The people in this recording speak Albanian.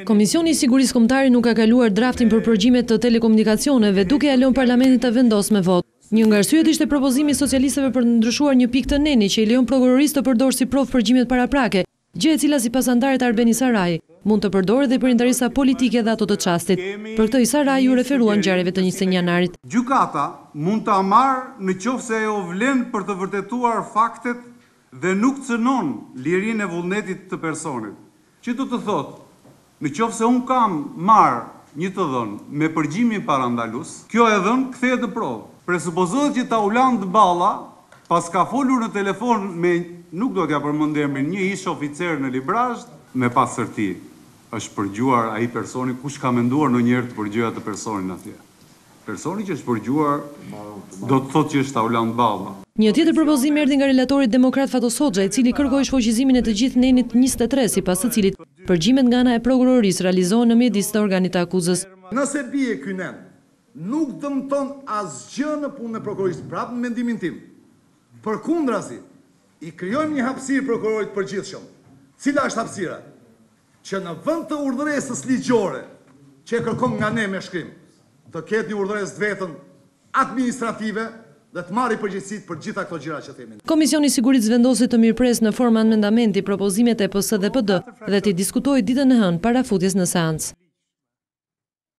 Komisioni i Sigurisë Kombëtare nuk ka kaluar draftin për përgjimet të telekomunikacioneve, duke ia lënë parlamentin të vendosë me votë. Një nga arsyet ishte propozimi i socialistëve për të ndryshuar një pikë të neni që i lejon prokurorisë të përdorë si provë përgjimet paraprake, gjë e cila sipas anëtarit Arbeni Saraj mund të përdoret dhe për interesa politike dhe ato të çastit. Për këtë i Saraj u referuan ngjarjeve të 21 janarit. Gjykata mund ta marrë nëse ajo vlen për të vërtetuar faktet dhe nuk cënon lirinë e vullnetit të personit. Që do të thotë, nëse unë kam marrë një të dhënë me përgjimje parandalus, kjo e dhënë kthehet në provë. Presupozohet që ta ulan Balla, pas ka folur në telefon me, nuk do t'ja përmend emrin, një ish oficer në Librazh, me pasërti është përgjuar ai personi, kush ka menduar ndonjëherë të përgjojë atë personin atje. Personi që është përgjuar do të thotë që është Auland Balla. Një tjetër propozim erdhi nga relatori demokrat Fatos Hoxha, i cili kërkoi shfuqizimin e të gjithë nenit 23, sipas të cilit përgjimet nga ana e prokurorisë realizohen në mjedis të organit të akuzës. Nëse bie ky nen, nuk dëmton asgjë në punën e prokurorisë, prapë në mendimin tim. Përkundrazi, i krijojmë një hapësirë prokurorit përgjithshëm. Cila është hapësira? Që në vend të urdhëresës ligjore, që e kërkon nga ne me shkrim, të ketë një urdhëresë të vetën administrative dhe të marrë përgjegjësitë për gjitha këto gjëra që themi. Komisioni i Sigurisë vendosi të mirëpresë në formë amendamenti propozimet e PS dhe PD dhe të diskutojë ditën e hënë para futjes në seancë.